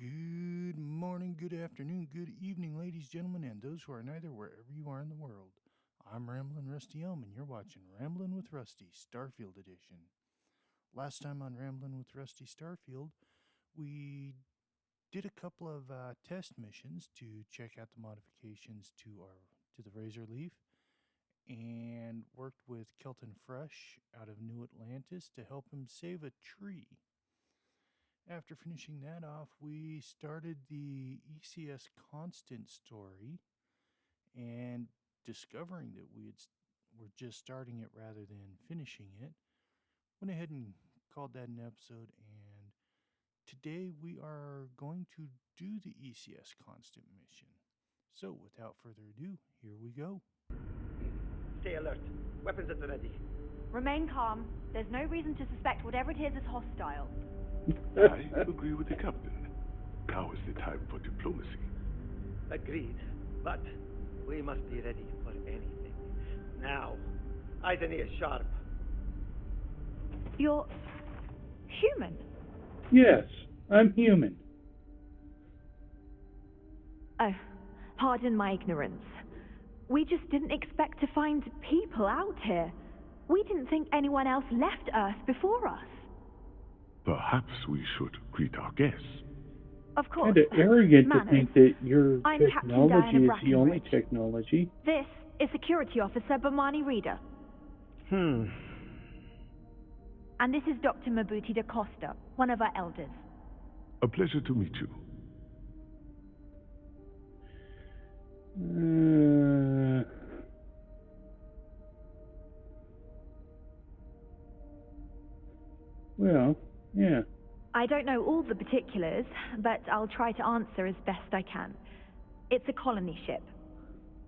Good morning, good afternoon, good evening, ladies, gentlemen, and those who are neither wherever you are in the world. I'm Ramblin' Rusty Elm, and you're watching Ramblin' with Rusty, Starfield Edition. Last time on Ramblin' with Rusty Starfield, we did a couple of test missions to check out the modifications to the Razor Leaf, and worked with Kelton Fresh out of New Atlantis to help him save a tree. After finishing that off, we started the ECS Constant story, and discovering that were just starting it rather than finishing it, went ahead and called that an episode. And today we are going to do the ECS Constant mission. So without further ado, here we go. Stay alert. Weapons at the ready. Remain calm. There's no reason to suspect whatever it is hostile. I agree with the captain. Now is the time for diplomacy. Agreed. But we must be ready for anything. Now. Eyes and ears sharp. You're human? Yes, I'm human. Oh, pardon my ignorance. We just didn't expect to find people out here. We didn't think anyone else left Earth before us. Perhaps we should greet our guests. Of course. Kind of arrogant to Manners. think that your I'm Captain technology Diana is the only Brackenridge. technology. This is Security Officer Bomani Reader. And this is Dr. Mabuti da Costa, one of our elders. A pleasure to meet you. Well, yeah. I don't know all the particulars, but I'll try to answer as best I can. It's a colony ship.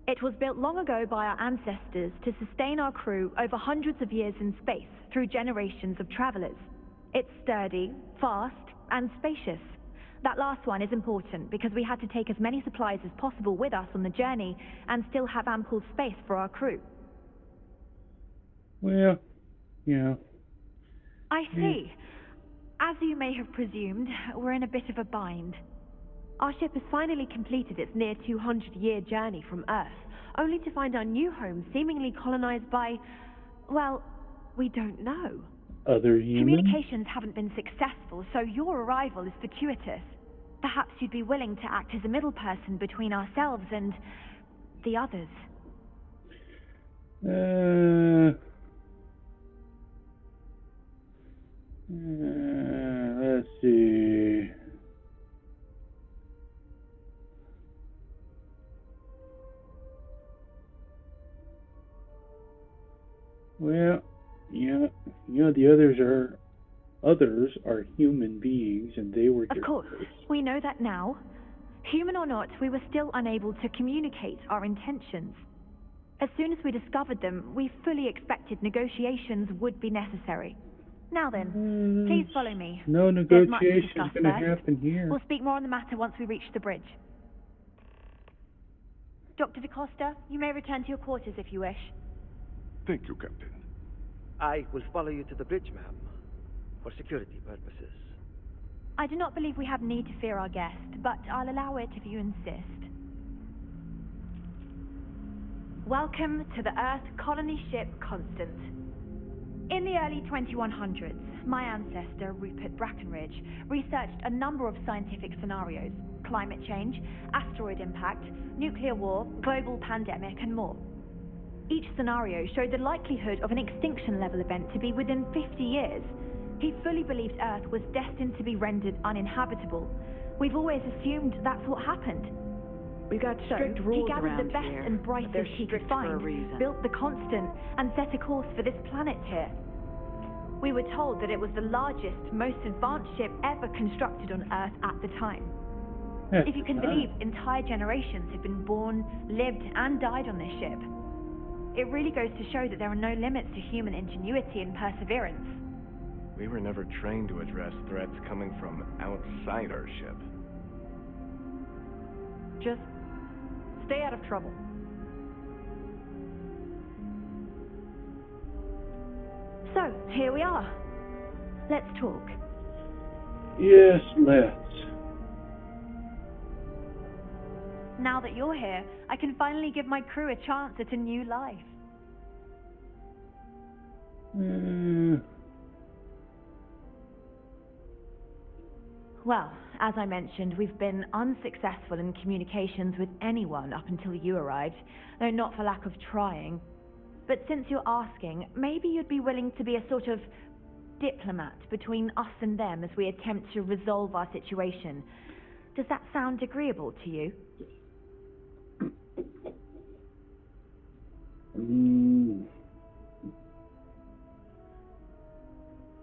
It was built long ago by our ancestors to sustain our crew over hundreds of years in space through generations of travelers. It's sturdy, fast, and spacious. That last one is important because we had to take as many supplies as possible with us on the journey and still have ample space for our crew. Well, yeah. I see. As you may have presumed, we're in a bit of a bind. Our ship has finally completed its near 200-year journey from Earth, only to find our new home seemingly colonized by, well, we don't know. Other humans? Communications haven't been successful, so your arrival is fortuitous. Perhaps you'd be willing to act as a middle person between ourselves and the others. Let's see. Well, yeah, the others are human beings, and they were Of course, we know that now. Human or not, we were still unable to communicate our intentions. As soon as we discovered them, we fully expected negotiations would be necessary. Now then, please follow me. No There's much to negotiations discuss going to first. happen here. We'll speak more on the matter once we reach the bridge. Dr. DaCosta, you may return to your quarters if you wish. Thank you, Captain. I will follow you to the bridge, ma'am. For security purposes. I do not believe we have need to fear our guest, but I'll allow it if you insist. Welcome to the Earth colony ship Constant. In the early 2100s, my ancestor, Rupert Brackenridge, researched a number of scientific scenarios: climate change, asteroid impact, nuclear war, global pandemic, and more. Each scenario showed the likelihood of an extinction-level event to be within 50 years. He fully believed Earth was destined to be rendered uninhabitable. We've always assumed that's what happened. We've got strict rules he gathered around the best here, and but brightest they're he could strict for a find, reason. built the Constant, and set a course for this planet here. We were told that it was the largest, most advanced ship ever constructed on Earth at the time. If you can believe, entire generations have been born, lived, and died on this ship. It really goes to show that there are no limits to human ingenuity and perseverance. We were never trained to address threats coming from outside our ship. Just stay out of trouble. So, here we are. Let's talk. Yes, let's. Now that you're here, I can finally give my crew a chance at a new life. Well, as I mentioned, we've been unsuccessful in communications with anyone up until you arrived, though not for lack of trying. But since you're asking, maybe you'd be willing to be a sort of diplomat between us and them as we attempt to resolve our situation. Does that sound agreeable to you?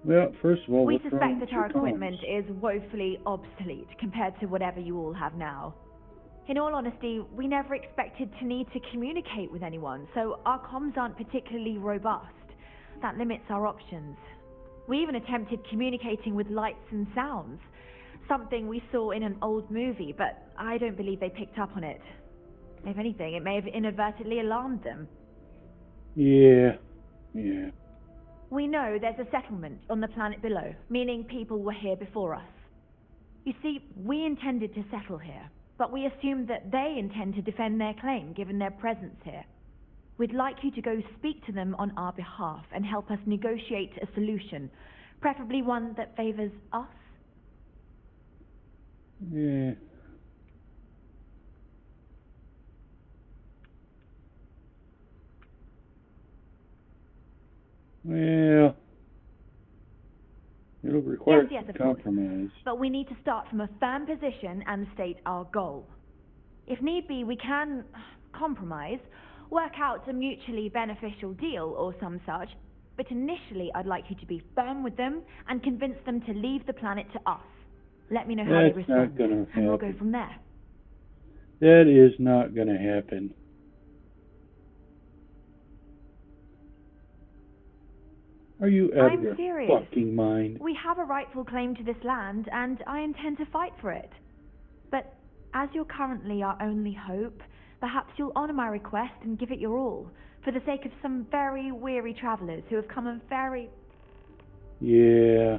Well, first of all, We what's wrong suspect with that our your comms? equipment is woefully obsolete compared to whatever you all have now. In all honesty, we never expected to need to communicate with anyone, so our comms aren't particularly robust. That limits our options. We even attempted communicating with lights and sounds, something we saw in an old movie, but I don't believe they picked up on it. If anything, it may have inadvertently alarmed them. Yeah. We know there's a settlement on the planet below, meaning people were here before us. You see, we intended to settle here, but we assumed that they intend to defend their claim given their presence here. We'd like you to go speak to them on our behalf and help us negotiate a solution, preferably one that favors us. Yeah. Well, it'll require Yes, some of course. compromise. But we need to start from a firm position and state our goal. If need be, we can compromise, work out a mutually beneficial deal or some such, but initially I'd like you to be firm with them and convince them to leave the planet to us. Let me know how they That's not respond, gonna and we'll go happen. from there. That is not going to happen. Are you out I'm of your serious. fucking mind? We have a rightful claim to this land, and I intend to fight for it. But as you're currently our only hope, perhaps you'll honor my request and give it your all, for the sake of some very weary travelers who have come a very... Yeah.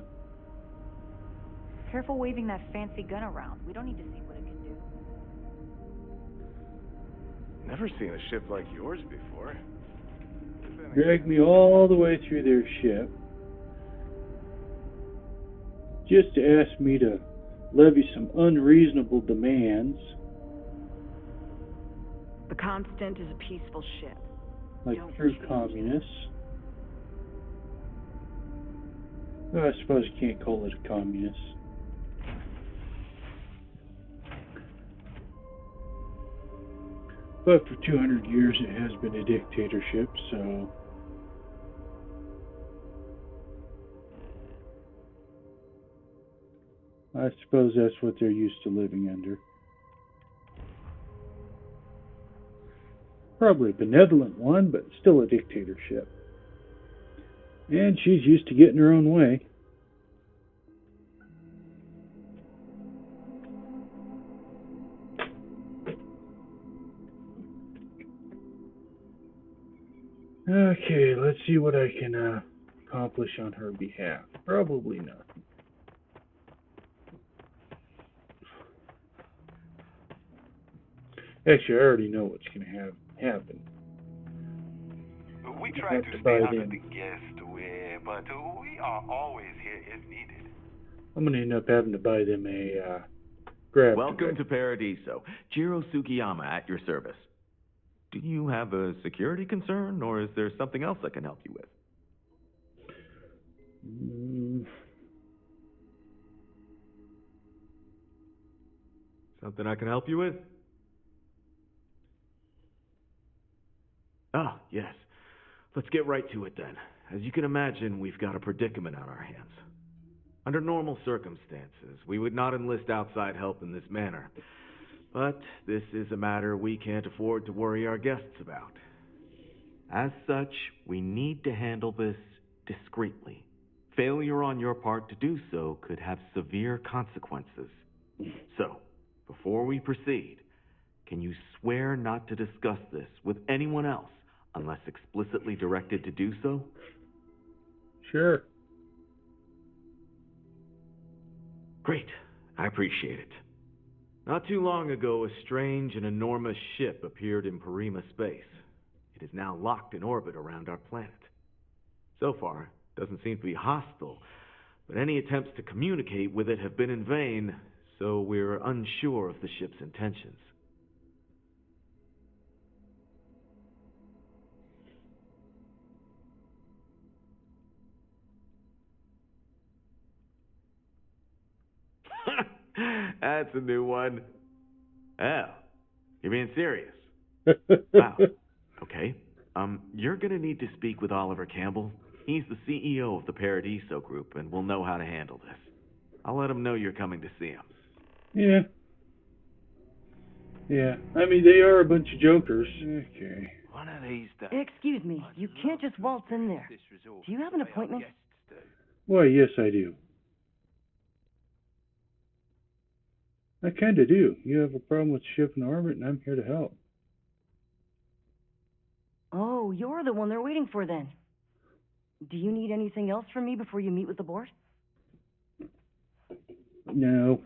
Careful waving that fancy gun around. We don't need to see what it can do. Never seen a ship like yours before. Drag me all the way through their ship just to ask me to levy some unreasonable demands. The Constant is a peaceful ship. Like Don't true change communists. Well, I suppose you can't call it a communist. But for 200 years it has been a dictatorship, so... I suppose that's what they're used to living under. Probably a benevolent one, but still a dictatorship. And she's used to getting her own way. Okay, let's see what I can accomplish on her behalf. Probably nothing. Actually, I already know what's going to happen. We I try have to to stay buy out of them. the guest way, but we are always here if needed. I'm going to end up having to buy them a grav. Welcome to Paradiso. Jiro Sugiyama at your service. Do you have a security concern, or is there something else I can help you with? Something I can help you with? Ah, yes. Let's get right to it then. As you can imagine, we've got a predicament on our hands. Under normal circumstances, we would not enlist outside help in this manner. But this is a matter we can't afford to worry our guests about. As such, we need to handle this discreetly. Failure on your part to do so could have severe consequences. So, before we proceed, can you swear not to discuss this with anyone else unless explicitly directed to do so? Sure. Great. I appreciate it. Not too long ago, a strange and enormous ship appeared in Porimma space. It is now locked in orbit around our planet. So far, it doesn't seem to be hostile, but any attempts to communicate with it have been in vain, so we're unsure of the ship's intentions. That's a new one. Oh, you're being serious? Wow. Okay. You're gonna need to speak with Oliver Campbell. He's the CEO of the Paradiso Group, and will know how to handle this. I'll let him know you're coming to see him. Yeah. Yeah. I mean, they are a bunch of jokers. Okay. One of these days. Excuse me, you can't just waltz in there. Do you have an appointment? Why, yes, I do. I kind of do. You have a problem with ship in orbit, and I'm here to help. Oh, you're the one they're waiting for then. Do you need anything else from me before you meet with the board? No.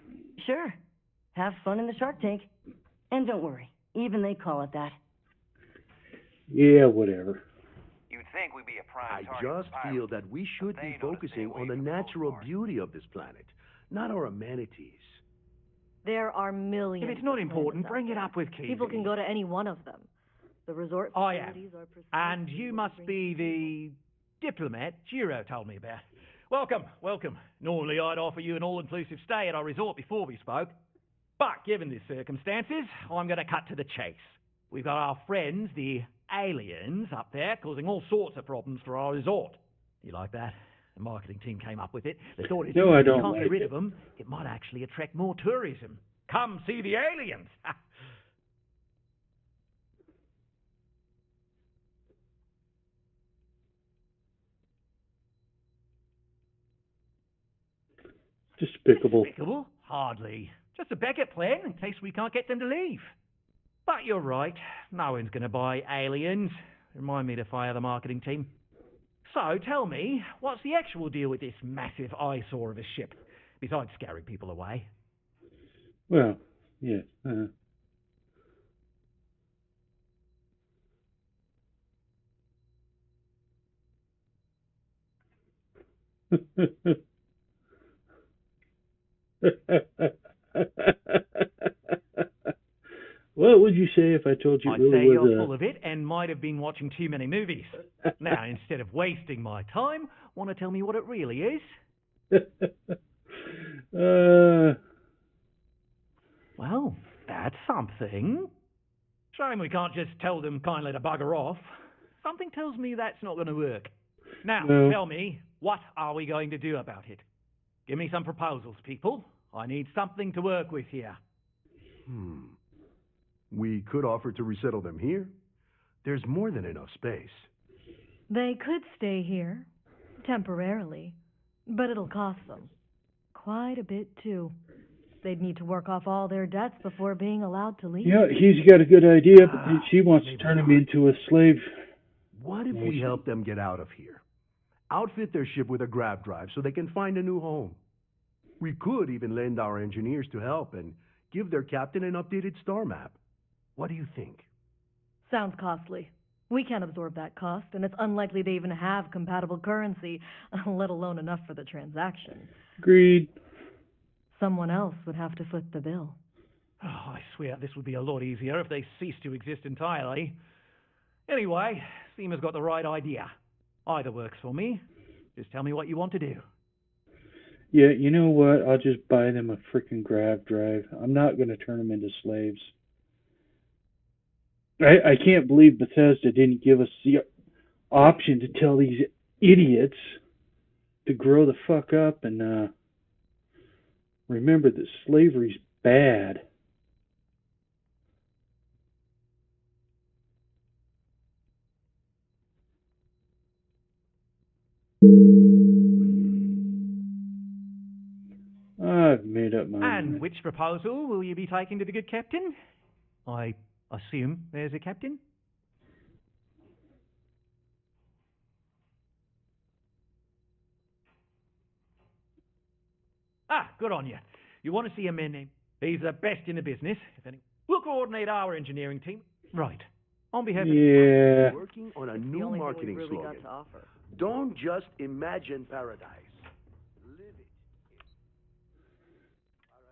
Sure. Have fun in the Shark Tank. And don't worry, even they call it that. Yeah, whatever. You'd think we'd be a prime I target just for feel pirates, that we should but be they know to stay focusing away on the from natural Boulevard. beauty of this planet, not our amenities. There are millions. If it's not of important, planets bring out it there. up with Kiwi. People can go to any one of them. The resort I am. facilities are precisely And you what must brings be people. the diplomat Giro told me about. Welcome, welcome. Normally I'd offer you an all-inclusive stay at our resort before we spoke. But given the circumstances, I'm going to cut to the chase. We've got our friends, the aliens, up there causing all sorts of problems for our resort. You like that? The marketing team came up with it. They thought if No, I we don't can't like get rid it. of them, it might actually attract more tourism. Come see the aliens! Despicable. Despicable? Hardly. Just a backup plan in case we can't get them to leave. But you're right. No one's going to buy aliens. Remind me to fire the marketing team. So, tell me, what's the actual deal with this massive eyesore of a ship, besides scaring people away? Well, yeah. What would you say if I told you it I'd really say was you're full of it and might have been watching too many movies. Now, instead of wasting my time, want to tell me what it really is? Well, that's something. Shame we can't just tell them kindly to bugger off. Something tells me that's not going to work. Now, No. tell me, what are we going to do about it? Give me some proposals, people. I need something to work with here. We could offer to resettle them here. There's more than enough space. They could stay here, temporarily, but it'll cost them. Quite a bit, too. They'd need to work off all their debts before being allowed to leave. Yeah, he's got a good idea, but she wants to turn him into a slave. What if we help them get out of here? Outfit their ship with a grav drive so they can find a new home. We could even lend our engineers to help and give their captain an updated star map. What do you think? Sounds costly. We can't absorb that cost, and it's unlikely they even have compatible currency, let alone enough for the transaction. Agreed. Someone else would have to foot the bill. Oh, I swear this would be a lot easier if they ceased to exist entirely. Anyway, Seema's got the right idea. Either works for me. Just tell me what you want to do. Yeah, you know what? I'll just buy them a freaking grav drive. I'm not going to turn them into slaves. I can't believe Bethesda didn't give us the option to tell these idiots to grow the fuck up and remember that slavery's bad. I've made up my mind. And which proposal will you be taking to the good captain? I assume there's a captain? Ah, good on you. You want to see a man named... He's the best in the business. If any, we'll coordinate our engineering team. Right. On behalf Yeah. of... Working on a It's the new only thing marketing we've really slogan. got to offer. Don't just imagine paradise. Live it.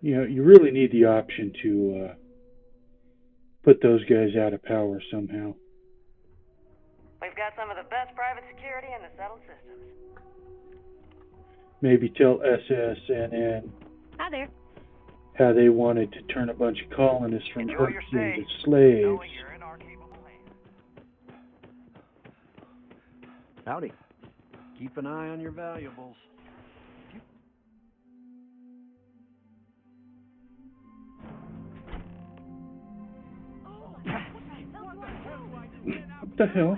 You know, you really need the option to put those guys out of power somehow. We've got some of the best private security in the settled systems. Maybe tell SSNN Hi there. how they wanted to turn a bunch of colonists from Enjoy Earth your into stay, slaves. knowing you're in our capable hands. Howdy. Keep an eye on your valuables. What the hell?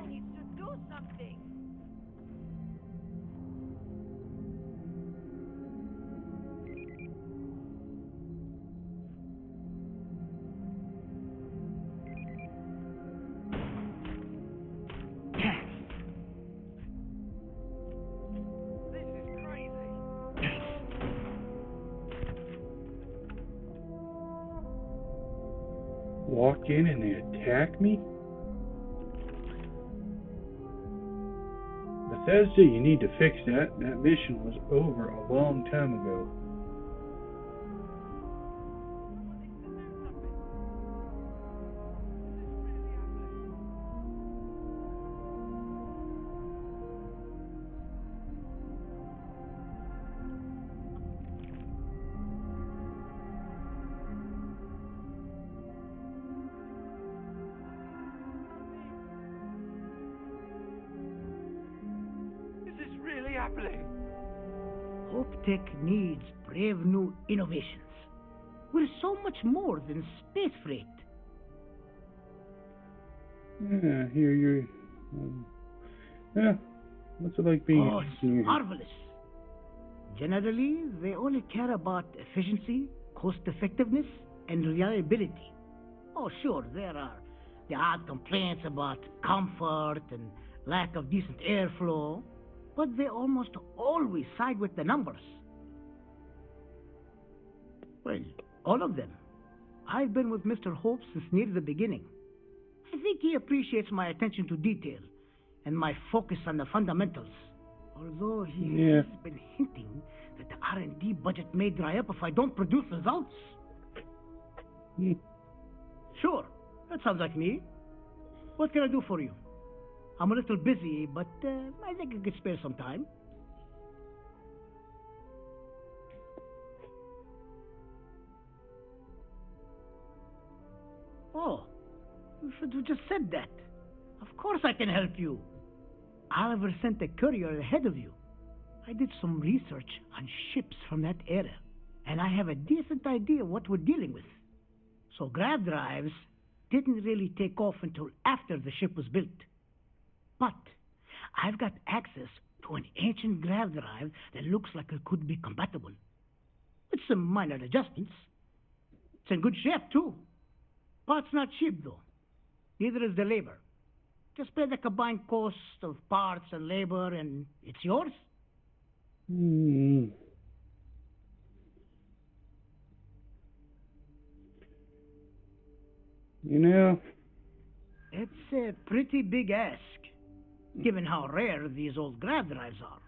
Walk in and they attack me? Bethesda, you need to fix that. That mission was over a long time ago. HopeTech needs brave new innovations. We're so much more than space freight. Yeah, here you're... yeah, what's it like being Oh, an it's engineer? marvelous. Generally, they only care about efficiency, cost effectiveness, and reliability. Oh, sure, there are the odd complaints about comfort and lack of decent airflow, but they almost always side with the numbers. Well, all of them. I've been with Mr. Hope since near the beginning. I think he appreciates my attention to detail and my focus on the fundamentals. Although he has been hinting that the R&D budget may dry up if I don't produce results. Sure, that sounds like me. What can I do for you? I'm a little busy, but I think I could spare some time. Oh, you should have just said that. Of course I can help you. Oliver sent a courier ahead of you. I did some research on ships from that era, and I have a decent idea what we're dealing with. So grav drives didn't really take off until after the ship was built. But I've got access to an ancient grav drive that looks like it could be compatible. With some minor adjustments. It's in good shape, too. Part's not cheap, though. Neither is the labor. Just pay the combined cost of parts and labor, and it's yours. Hmm. You know, It's a pretty big ask, given how rare these old grav drives are.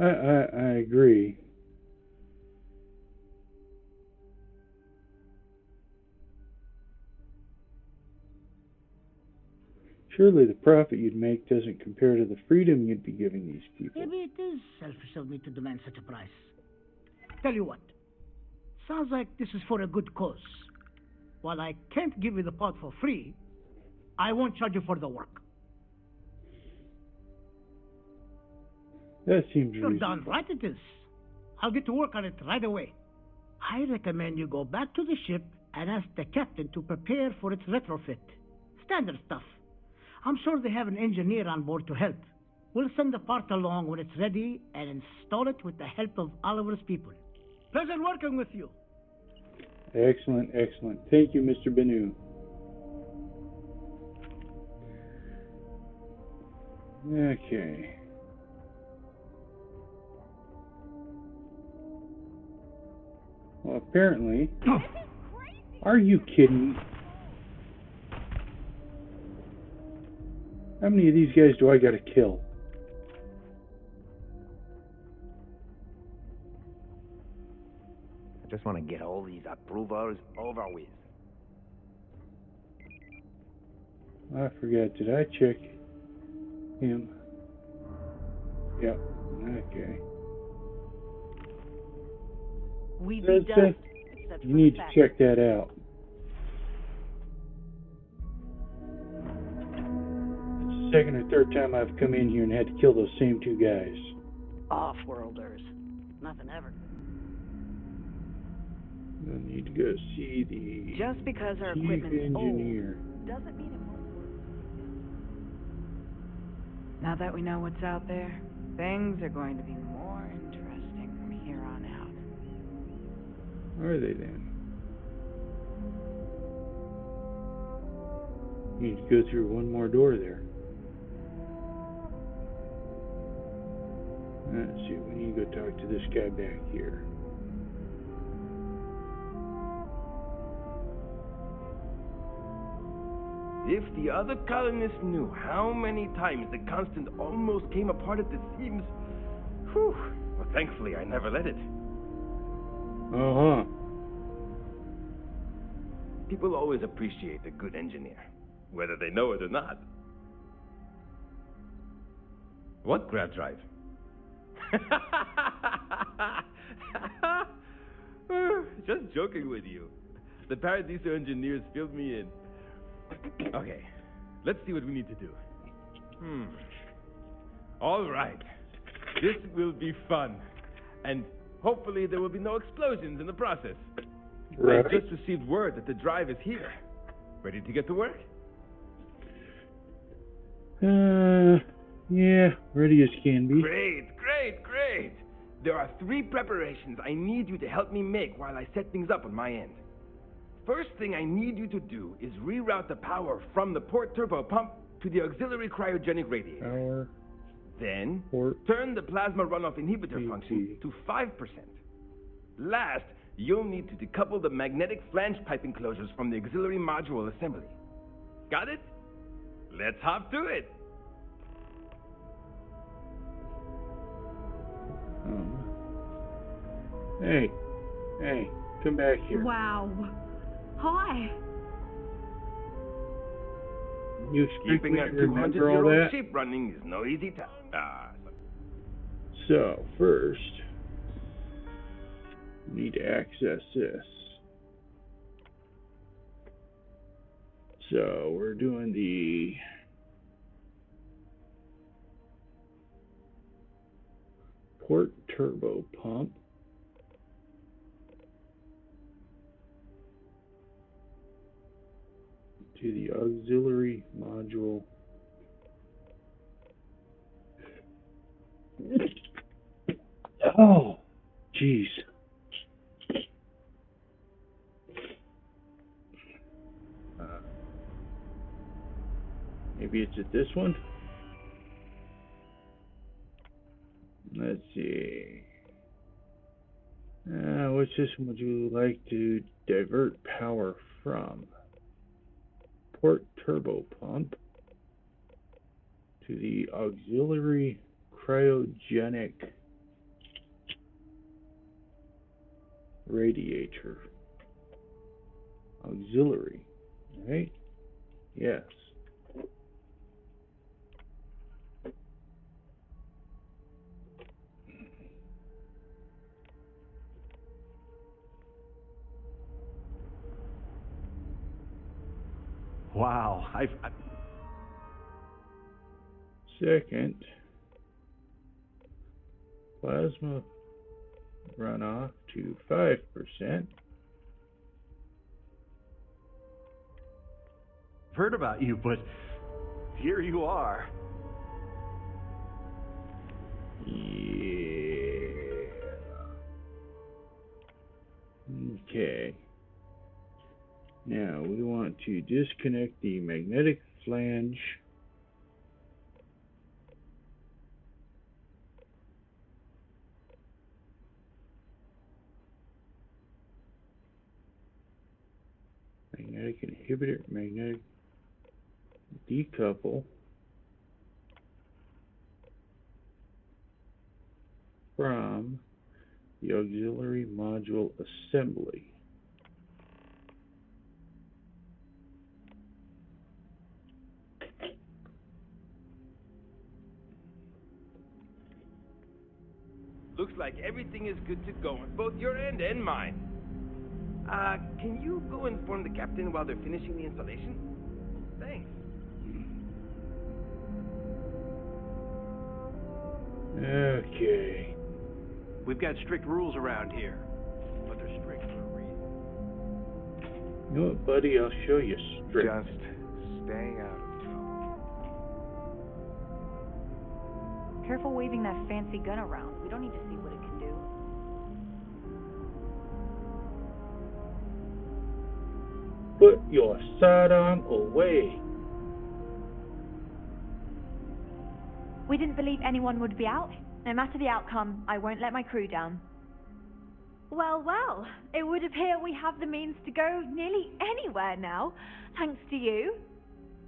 I agree. Surely the profit you'd make doesn't compare to the freedom you'd be giving these people. Maybe it is selfish of me to demand such a price. Tell you what, sounds like this is for a good cause. While I can't give you the part for free, I won't charge you for the work. That seems You're reasonable. darn right it is. I'll get to work on it right away. I recommend you go back to the ship and ask the captain to prepare for its retrofit. Standard stuff. I'm sure they have an engineer on board to help. We'll send the part along when it's ready and install it with the help of Oliver's people. Pleasure working with you. Excellent, excellent. Thank you, Mr. Benu. Okay. Well, apparently. Are you kidding? How many of these guys do I gotta kill? I just want to get all these approvals over with. I forgot. Did I check him? Yep. Okay. We'd be done. Except You for need the to fact check that out. It's the second or third time I've come in here and had to kill those same two guys. Off-worlders. Nothing ever. I need to go see the Just because our chief equipment's engineer. old doesn't mean it won't work. Now that we know what's out there, things are going to be more interesting from here on out. Are they then? You need to go through one more door there. Let's see, we need to go talk to this guy back here. If the other colonists knew how many times the Constant almost came apart at the seams, whew, well, thankfully I never let it. Uh-huh. People always appreciate a good engineer, whether they know it or not. What grav drive? Just joking with you. The Paradiso engineers filled me in. Okay, let's see what we need to do. All right. This will be fun. And hopefully there will be no explosions in the process. Right. I just received word that the drive is here. Ready to get to work? Yeah, ready as can be. Great. There are 3 preparations I need you to help me make while I set things up on my end. First thing I need you to do is reroute the power from the port turbo pump to the auxiliary cryogenic radiator. Power. Then, Port. turn the plasma runoff inhibitor function to 5%. Last, you'll need to decouple the magnetic flange pipe enclosures from the auxiliary module assembly. Got it? Let's hop to it. Hey, come back here. Wow. Hi. You expect Keeping me a to remember all 200-year-old that? ship running is no easy task. So, first, we need to access this. So, we're doing the port turbo pump. To the auxiliary module. Oh, jeez. Maybe it's at this one? Let's see. Which system would you like to divert power from? Port turbo pump to the auxiliary cryogenic radiator. Auxiliary, right? Yes. Wow, Second, plasma runoff to 5%. I've heard about you, but here you are. Yeah. Okay. Now we want to disconnect the magnetic flange magnetic inhibitor, magnetic decouple from the auxiliary module assembly. Looks like everything is good to go on both your end and mine. Can you go inform the captain while they're finishing the installation? Thanks. Okay. We've got strict rules around here, but they're strict for a reason. You know what, buddy? I'll show you strict. Just stay out of trouble. Careful waving that fancy gun around. We don't need to see what it can do. Put your sidearm away. We didn't believe anyone would be out. No matter the outcome, I won't let my crew down. Well, well, it would appear we have the means to go nearly anywhere now, thanks to you.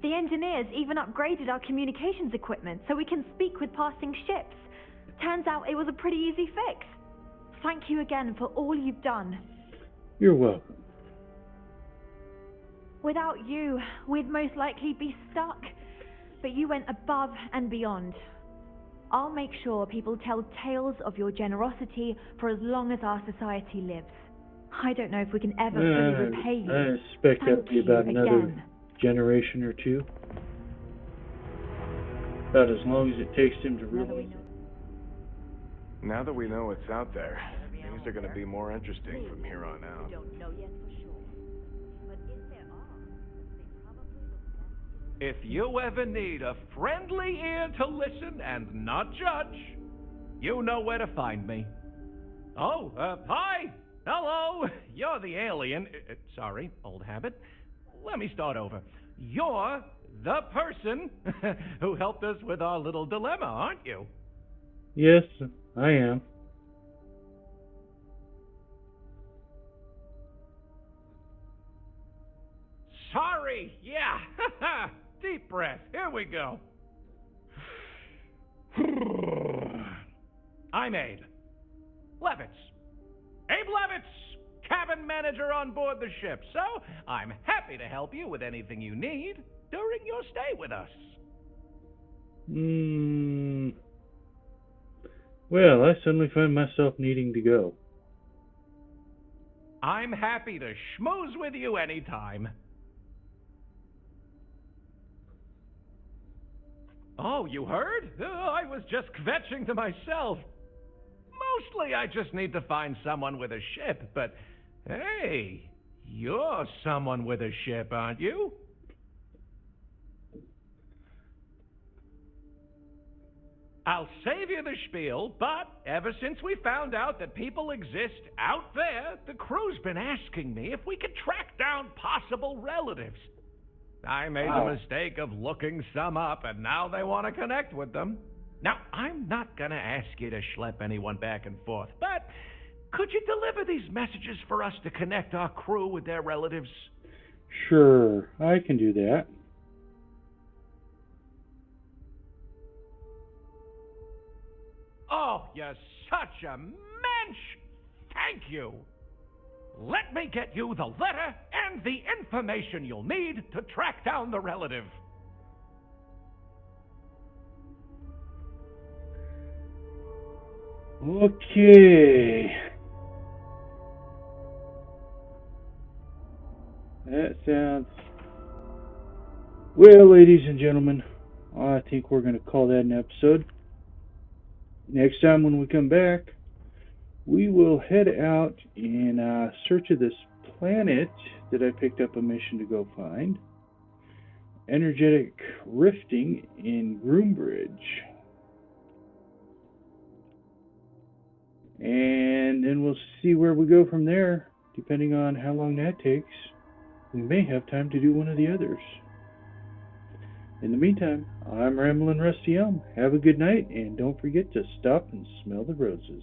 The engineers even upgraded our communications equipment so we can speak with passing ships. Turns out it was a pretty easy fix. Thank you again for all you've done. You're welcome. Without you, we'd most likely be stuck. But you went above and beyond. I'll make sure people tell tales of your generosity for as long as our society lives. I don't know if we can ever fully repay you. I expect that'll be about another again. generation or two. About as long as it takes them to realize it. Now that we know what's out there, things are going to be more interesting from here on out. If you ever need a friendly ear to listen and not judge, you know where to find me. Oh, hi! Hello! You're the alien. Sorry, old habit. Let me start over. You're the person who helped us with our little dilemma, aren't you? Yes, I am. Sorry, yeah. Deep breath. Here we go. I'm Abe Levitz. Abe Levitz, cabin manager on board the ship. So, I'm happy to help you with anything you need during your stay with us. Well, I suddenly find myself needing to go. I'm happy to schmooze with you anytime. Oh, you heard? I was just kvetching to myself. Mostly I just need to find someone with a ship, but hey, you're someone with a ship, aren't you? I'll save you the spiel, but ever since we found out that people exist out there, the crew's been asking me if we could track down possible relatives. I made the mistake of looking some up, and now they want to connect with them. Now, I'm not going to ask you to schlep anyone back and forth, but could you deliver these messages for us to connect our crew with their relatives? Sure, I can do that. Oh, you're such a mensch! Thank you! Let me get you the letter and the information you'll need to track down the relative. Okay. That sounds... Well, ladies and gentlemen, I think we're going to call that an episode. Next time when we come back, we will head out in search of this planet that I picked up a mission to go find. Energetic rifting in Groombridge. And then we'll see where we go from there. Depending on how long that takes, we may have time to do one of the others. In the meantime, I'm Ramblin' Rusty Elm. Have a good night, and don't forget to stop and smell the roses.